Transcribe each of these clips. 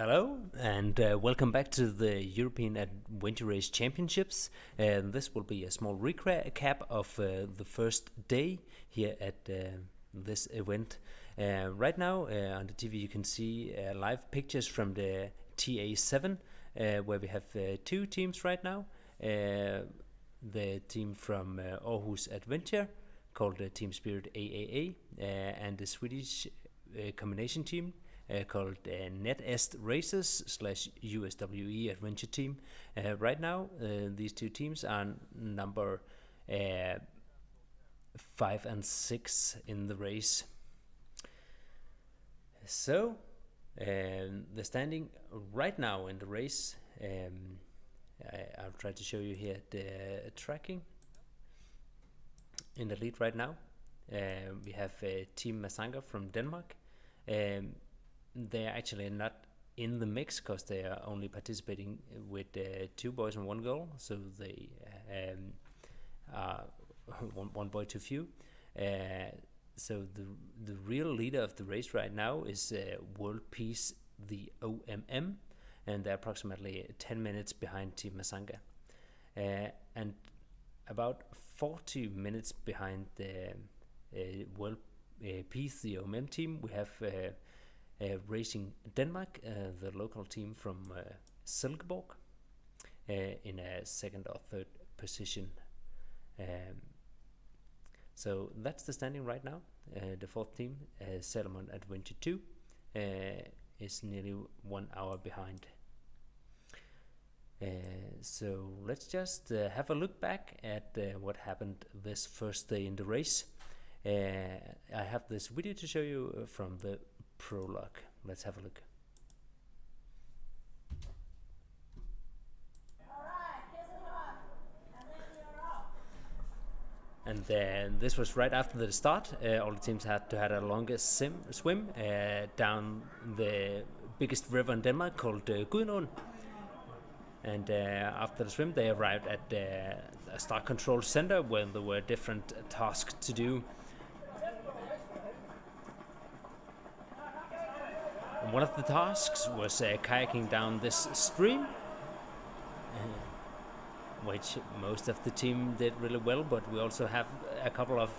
Hello and welcome back to the European Adventure Race Championships. This will be a small recap of the first day here at this event. Right now on the TV you can see live pictures from the TA7 where we have two teams right now. The team from Aarhus Adventure called Team Spirit AAA and the Swedish combination team called NACS Races / USWE Adventure Team. Right now, these two teams are number 5 and 6 in the race. So, the standing right now in the race, I'll try to show you here the tracking. In the lead right now, we have Team Masanga from Denmark. They're actually not in the mix because they are only participating with two boys and one girl, so they are one boy too few. So the real leader of the race right now is World Peace, the OMM, and they're approximately 10 minutes behind Team Masanga. And about 40 minutes behind the World Peace, the OMM team, we have Racing Denmark, the local team from Silkeborg, in a second or third position. So that's the standing right now. The fourth team, Salomon Adventure 2, is nearly 1 hour behind. So let's just have a look back at what happened this first day in the race. I have this video to show you from the prologue. Let's have a look. And then this was right after the start. All the teams had to have a longer swim down the biggest river in Denmark called Gudnåen. And after the swim, they arrived at a start control center where there were different tasks to do. And one of the tasks was kayaking down this stream, which most of the team did really well, but we also have a couple of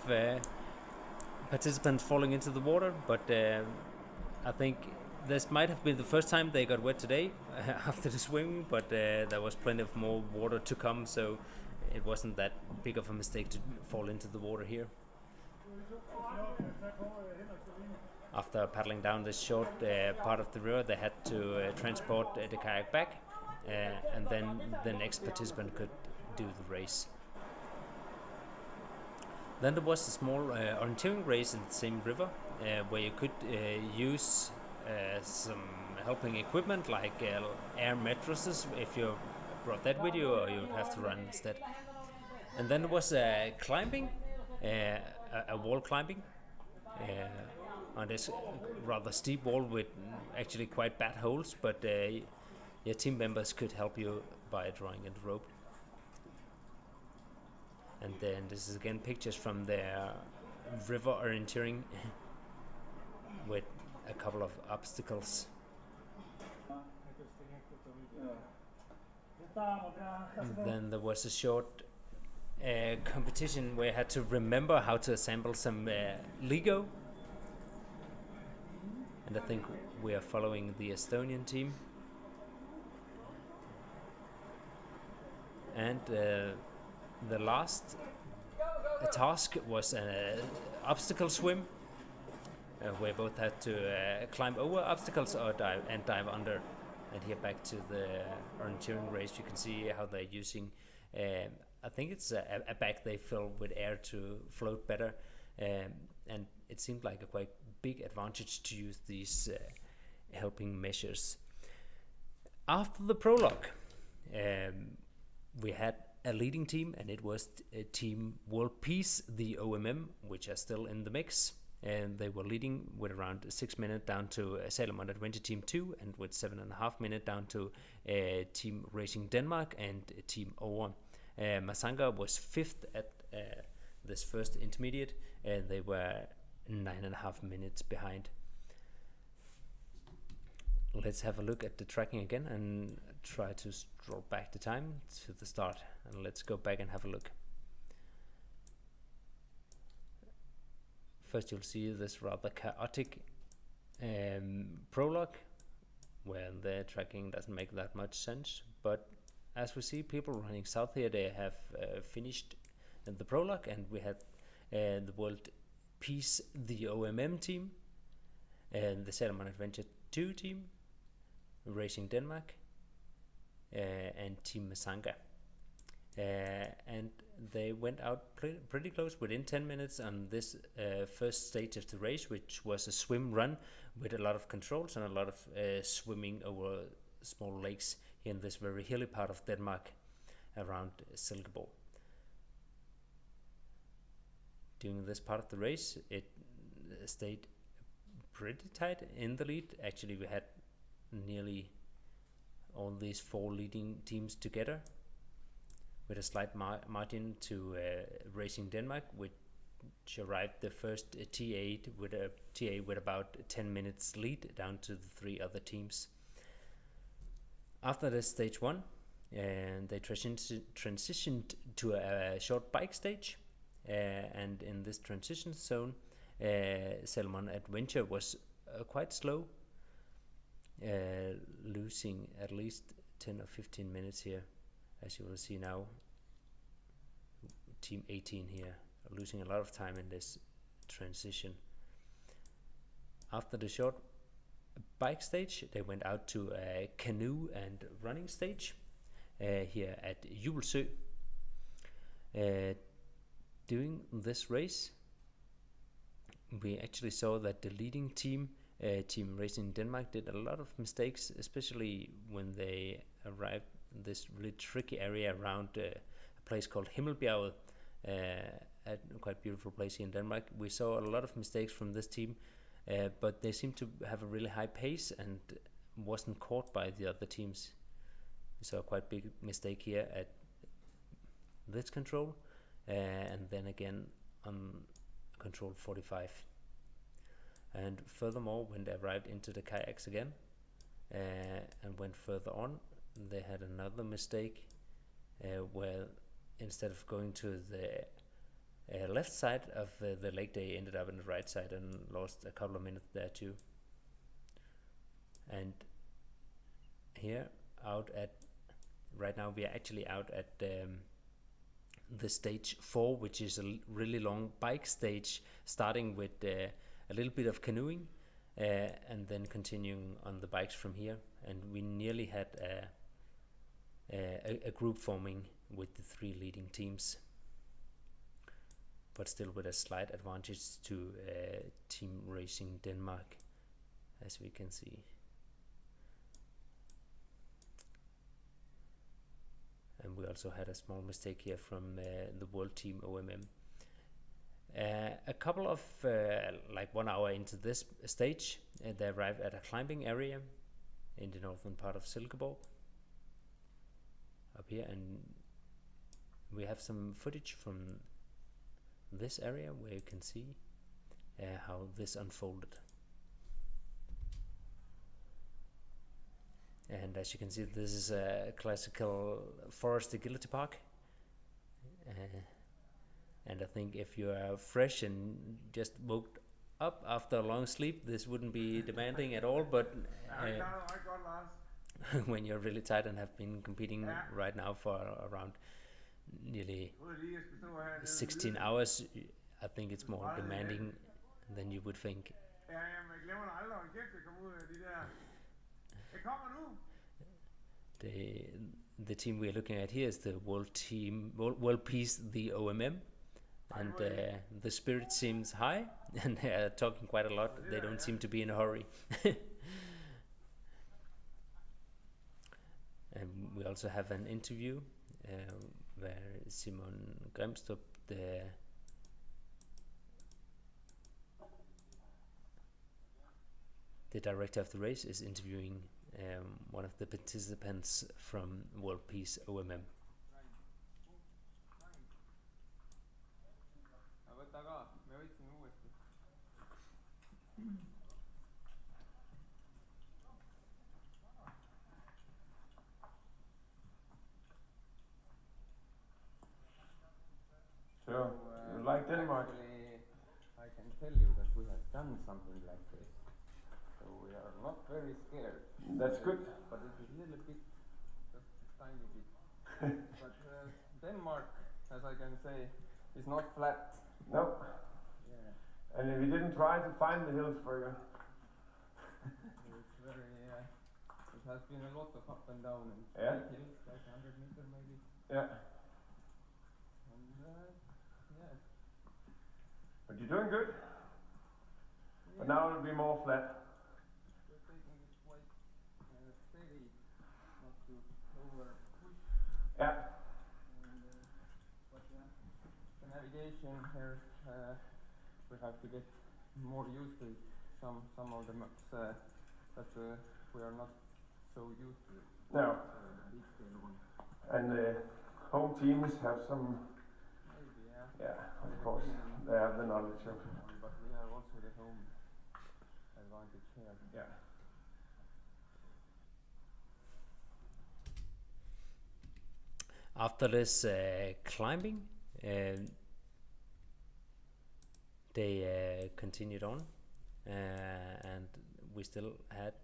participants falling into the water. But I think this might have been the first time they got wet today after the swim, but there was plenty of more water to come, so it wasn't that big of a mistake to fall into the water here. After paddling down this short part of the river, they had to transport the kayak back, and then the next participant could do the race. Then there was a small orienteering race in the same river, where you could use some helping equipment like air mattresses if you brought that with you, or you would have to run instead. And then there was climbing, a wall climbing on this rather steep wall with actually quite bad holes, but your team members could help you by drawing in the rope. And then this is again pictures from their river orienteering with a couple of obstacles. And then there was a short competition where I had to remember how to assemble some Lego. And I think we are following the Estonian team. And the last task was an obstacle swim, where both had to climb over obstacles or dive under. And here back to the orienteering race, you can see how they're using, I think it's a bag they fill with air to float better. And it seemed like a quite big advantage to use these helping measures. After the prologue, we had a leading team, and it was Team World Peace, the OMM, which are still in the mix. And they were leading with around 6 minutes down to Salomon Adventure Team 2, and with 7.5 minutes down to Team Racing Denmark and Team Over. Masanga was 5th at this first intermediate, and they were 9.5 minutes behind. let's have a look at the tracking again and try to scroll back the time to the start, and let's go back and have a look. First you'll see this rather chaotic prologue where the tracking doesn't make that much sense, but as we see people running south here, they have finished the prologue, and we had the World Peace, the OMM team, and the Salomon Adventure 2 team, Racing Denmark, and Team Masanga. And they went out pretty close within 10 minutes on this first stage of the race, which was a swim run with a lot of controls and a lot of swimming over small lakes in this very hilly part of Denmark around Silkeborg. During this part of the race, it stayed pretty tight in the lead. Actually, we had nearly all these 4 leading teams together, with a slight margin to Racing Denmark, which arrived the first TA with about 10 minutes lead down to the 3 other teams. After this stage 1, they transitioned to a short bike stage, and in this transition zone, Salomon Adventure was quite slow, losing at least 10 or 15 minutes here, as you will see now. Team 18 here losing a lot of time in this transition. After the short bike stage, they went out to a canoe and running stage here at Julsø. During this race, we actually saw that the leading team, Team Racing Denmark, did a lot of mistakes, especially when they arrived in this really tricky area around a place called Himmelbjerget, a quite beautiful place here in Denmark. We saw a lot of mistakes from this team, but they seemed to have a really high pace and wasn't caught by the other teams. We saw a quite big mistake here at this control, and then again on control 45. And furthermore, when they arrived into the kayaks again and went further on, they had another mistake where instead of going to the left side of the lake, they ended up on the right side and lost a couple of minutes there too. And here right now we are actually out at the stage 4, which is a really long bike stage, starting with a little bit of canoeing and then continuing on the bikes from here. And we nearly had a group forming with the 3 leading teams, but still with a slight advantage to Team Racing Denmark, as we can see. And we also had a small mistake here from the World Team OMM. A couple of like 1 hour into this stage, they arrived at a climbing area in the northern part of Silkeborg up here, and we have some footage from this area where you can see how this unfolded. And as you can see, this is a classical forest agility park, and I think if you are fresh and just woke up after a long sleep, this wouldn't be demanding at all, but when you're really tired and have been competing right now for around nearly 16 hours, I think it's more demanding than you would think. The team we're looking at here is the World Peace, the OMM, and the spirit seems high, and they are talking quite a lot. They don't seem to be in a hurry. And we also have an interview where Simon Grimstrup, the director of the race, is interviewing one of the participants from World Peace OMM. You like Denmark? Actually, I can tell you that we have done something like this. So we are not very scared. That's good. But it's a little bit, just a tiny bit. But Denmark, as I can say, is not flat. No. Yeah. And we didn't try to find the hills for you. It's very, it has been a lot of up and down and Yeah. big hills, like 100 meter maybe. Yeah. And yeah. But you're doing good. Yeah. But now it'll be more flat. We're taking it quite steady, not to over push. Yeah. And, but yeah, the navigation here, we have to get more used to it. Some of the maps that we are not so used to it. No. The big scale one. And the home teams have some. Maybe, yeah. Yeah, of course. They have the knowledge of. But we have also the home advantage here. Yeah. After this climbing, they continued on, and we still had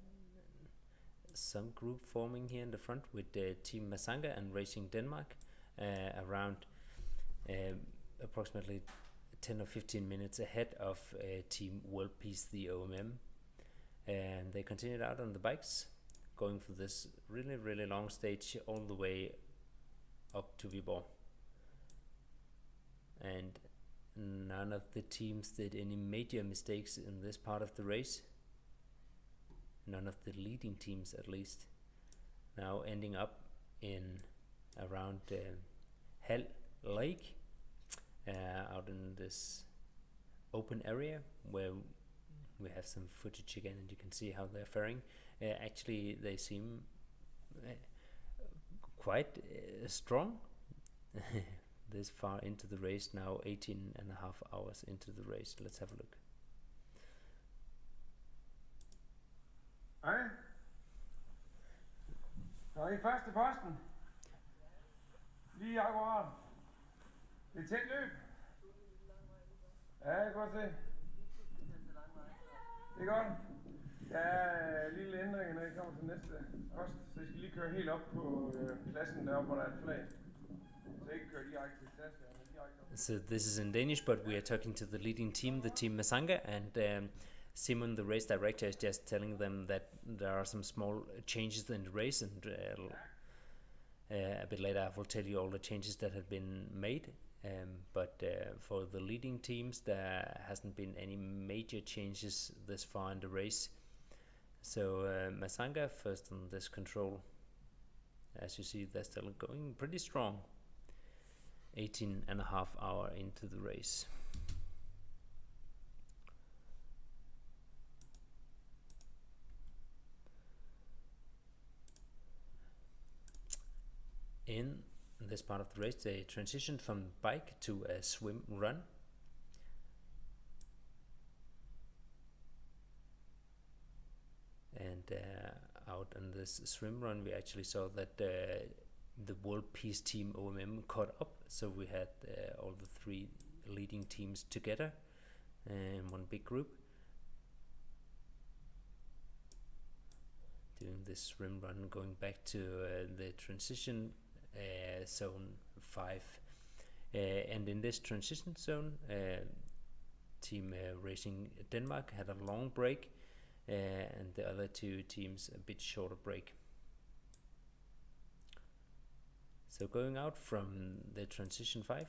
some group forming here in the front with Team Masanga and Racing Denmark around approximately 10 or 15 minutes ahead of Team World Peace, the OMM. And they continued out on the bikes, going for this really, really long stage all the way up to Viborg. And none of the teams did any major mistakes in this part of the race. None of the leading teams, at least. Now ending up in around Hell Lake, out in this open area where we have some footage again, and you can see how they're faring. Actually, they seem quite strong this far into the race now, 18 and a half hours into the race. Let's have a look. Hej. Så er I først til posten? Lige akkurat. Det er tæt løb. Ja, jeg kan godt se. Det er godt. Der er lille ændring, når I kommer til næste post, så I skal lige køre helt op på pladsen deroppe, hvor der er et flag. Så ikke køre direkte til Saskia, men direkte op. So this is in Danish, but we are talking to the leading team, the Team Masanga, and Simon, the race director, is just telling them that there are some small changes in the race, and a bit later I will tell you all the changes that have been made. But for the leading teams, there hasn't been any major changes this far in the race. So Masanga first on this control. As you see, they're still going pretty strong. 18 and a half hour into the race. In this part of the race, they transitioned from bike to a swim run. And out on this swim run, we actually saw that the World Peace Team OMM caught up. So we had all the three leading teams together in one big group, doing this swim run, going back to the transition zone 5. And in this transition zone, Team Racing Denmark had a long break, and the other two teams a bit shorter break. So going out from the transition 5,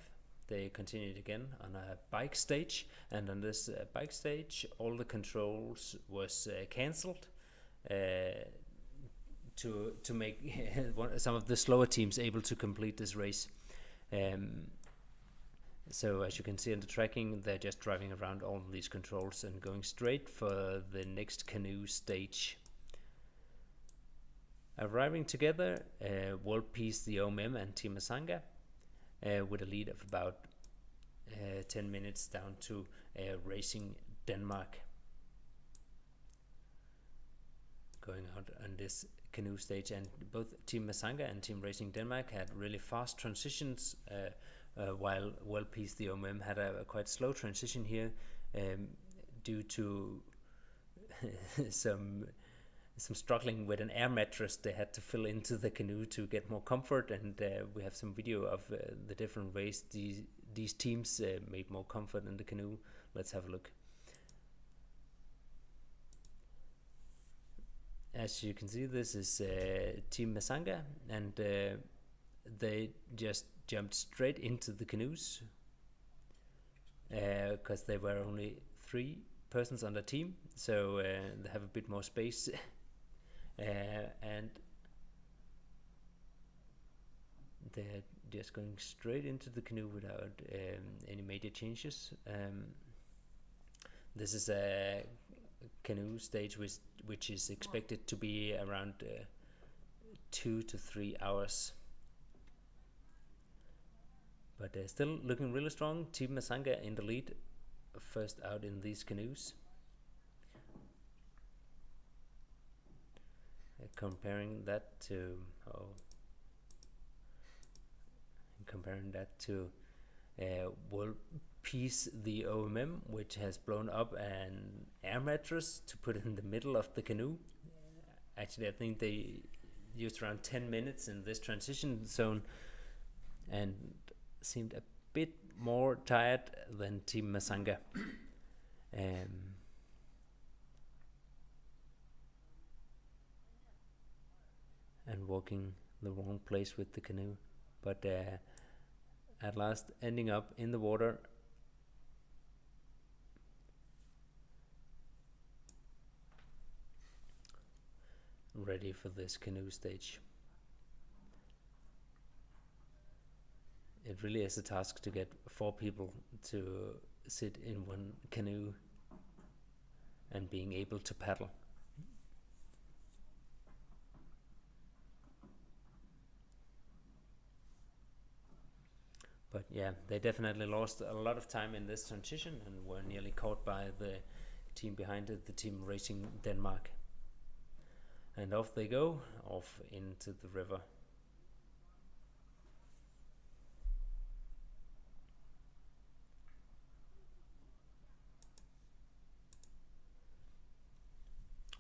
they continued again on a bike stage, and on this bike stage all the controls was cancelled to make some of the slower teams able to complete this race. So as you can see in the tracking, they're just driving around all of these controls and going straight for the next canoe stage. Arriving together, World Peace, the OMM, and Team Masanga, with a lead of about 10 minutes down to Racing Denmark. Going out on this canoe stage, and both Team Masanga and Team Racing Denmark had really fast transitions while World Peace, the OMM, had a quite slow transition here due to some struggling with an air mattress they had to fill into the canoe to get more comfort, and we have some video of the different ways these teams made more comfort in the canoe. Let's have a look. As you can see, this is Team Masanga, and they just jumped straight into the canoes because there were only 3 persons on the team, so they have a bit more space. And they're just going straight into the canoe without any major changes. This is a canoe stage which is expected to be around 2 to 3 hours. But still looking really strong. Team Masanga in the lead, first out in these canoes. Comparing that to World Peace, the OMM, which has blown up an air mattress to put in the middle of the canoe. Actually, I think they used around 10 minutes in this transition zone and seemed a bit more tired than Team Masanga. And walking the wrong place with the canoe, but at last ending up in the water. Ready for this canoe stage. It really is a task to get 4 people to sit in one canoe and being able to paddle. But yeah, they definitely lost a lot of time in this transition and were nearly caught by the team behind it, the team Racing Denmark. And off they go, off into the river.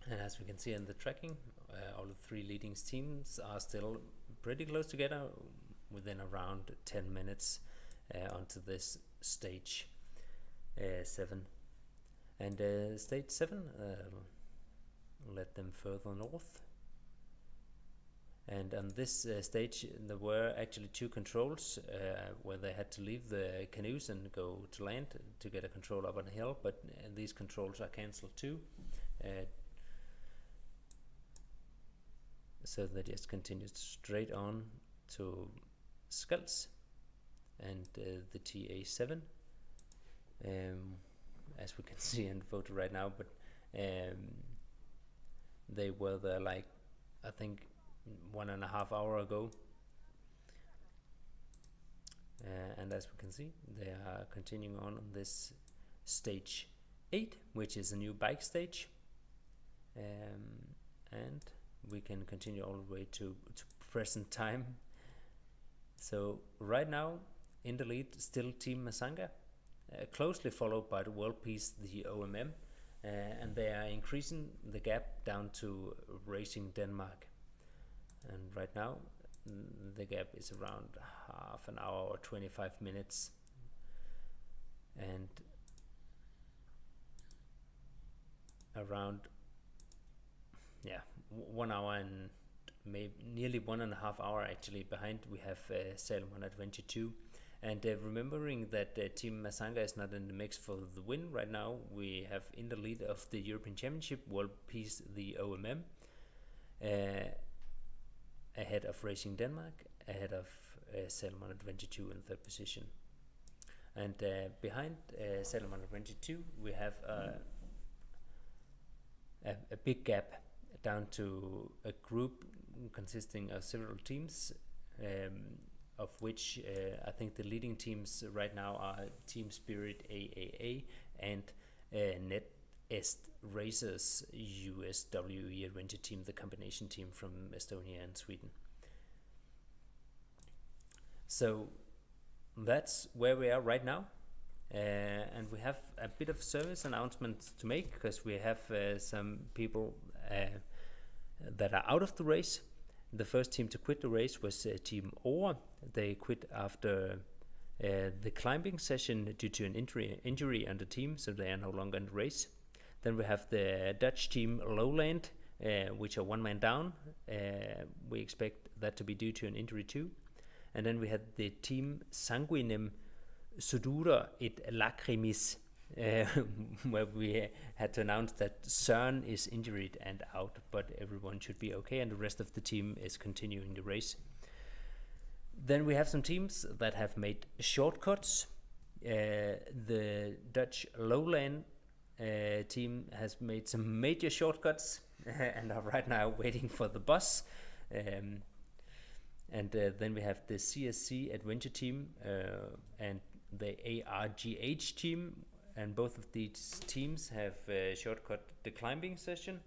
And as we can see in the tracking, all the 3 leading teams are still pretty close together, within around 10 minutes onto this stage 7. And stage 7 led them further north. And on this stage there were actually 2 controls where they had to leave the canoes and go to land to get a control up on the hill, but these controls are cancelled too. So they just continued straight on to Skulls and the TA7, as we can see in the photo right now, but they were there like I think 1.5 hours ago, and as we can see they are continuing on this stage 8, which is a new bike stage, and we can continue all the way to present time. So right now in the lead still Team Masanga, closely followed by the World Peace, the OMM, and they are increasing the gap down to Racing Denmark. And right now the gap is around half an hour or 25 minutes, and around 1 hour and maybe nearly 1.5 hours actually behind we have Salomon at 22. And remembering that Team Masanga is not in the mix for the win right now, we have in the lead of the European Championship World Peace, the OMM, ahead of Racing Denmark, ahead of Salomon at 22 in 3rd position. And behind Salomon at 22 we have a big gap down to a group consisting of several teams, of which I think the leading teams right now are Team Spirit AAA and NACS Racers USWE Adventure Team, the combination team from Estonia and Sweden. So that's where we are right now. And we have a bit of service announcements to make, because we have some people that are out of the race. The first team to quit the race was Team Ore. They quit after the climbing session due to an injury on the team, so they are no longer in the race. Then we have the Dutch team Lowland, which are one man down. We expect that to be due to an injury too. And then we had the team Sanguinem Sudura et Lacrimis, where we had to announce that Søren is injured and out, but everyone should be okay, and the rest of the team is continuing the race. Then we have some teams that have made shortcuts. The Dutch Lowland team has made some major shortcuts and are right now waiting for the bus. And then we have the CSC Adventure team and the ARGH team, and both of these teams have shortcut the climbing session,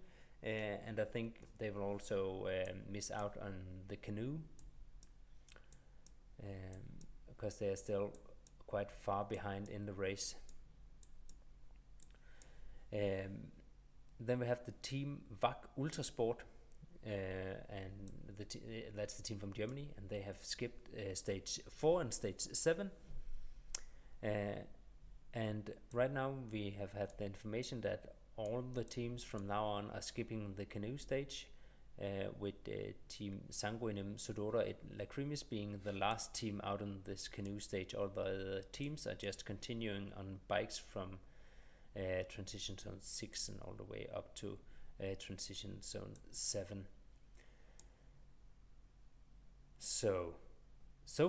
and I think they will also miss out on the canoe, because they are still quite far behind in the race. Then we have the team VAC Ultrasport, and that's the team from Germany, and they have skipped stage 4 and stage 7. And right now we have had the information that all the teams from now on are skipping the canoe stage, with team Sanguinem Sudora et Lacrimis being the last team out on this canoe stage. All the teams are just continuing on bikes from transition zone 6 and all the way up to transition zone 7. So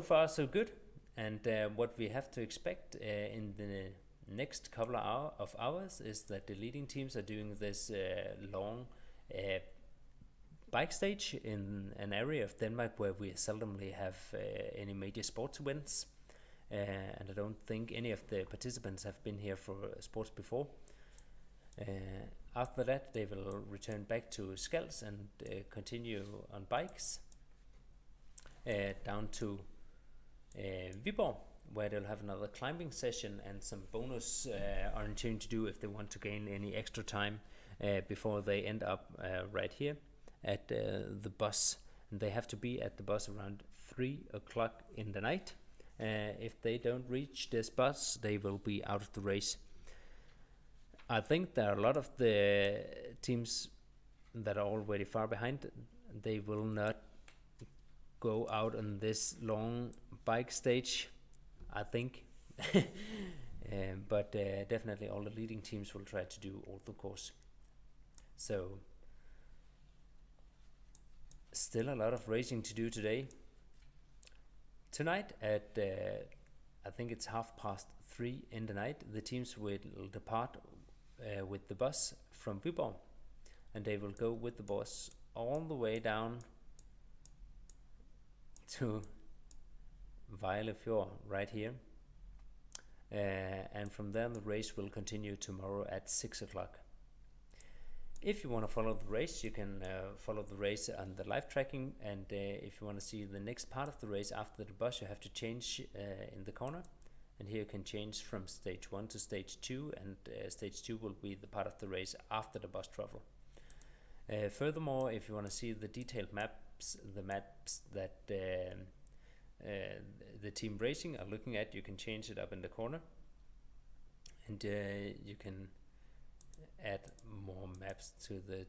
far so good. And what we have to expect in the next couple of hours is that the leading teams are doing this long bike stage in an area of Denmark where we seldomly have any major sports events. And I don't think any of the participants have been here for sports before. After that, they will return back to Skals and continue on bikes down to Viborg, where they'll have another climbing session and some bonus orienteering to do if they want to gain any extra time before they end up right here at the bus. And they have to be at the bus around 3 o'clock in the night. If they don't reach this bus, they will be out of the race. I think there are a lot of the teams that are already far behind. They will not go out on this long bike stage, I think. But definitely all the leading teams will try to do all the course. So still a lot of racing to do today. Tonight at I think it's 3:30 in the night, the teams will depart with the bus from Viborg, and they will go with the bus all the way down to Vejlefjord right here, and from there the race will continue tomorrow at 6 o'clock. If you want to follow the race, you can follow the race on the live tracking, and if you want to see the next part of the race after the bus, you have to change in the corner, and here you can change from stage 1 to stage 2, and stage 2 will be the part of the race after the bus travel. Furthermore, if you want to see the detailed maps, the maps that the team racing are looking at, you can change it up in the corner, and you can add more maps to the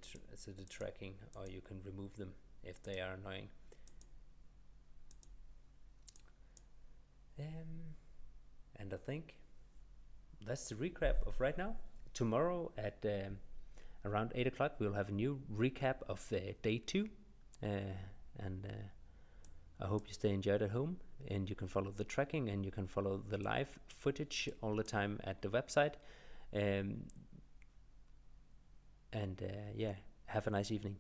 tracking, or you can remove them if they are annoying. And I think that's the recap of right now. Tomorrow at around 8 o'clock we'll have a new recap of day 2, and I hope you stay enjoyed at home, and you can follow the tracking and you can follow the live footage all the time at the website. And yeah, have a nice evening.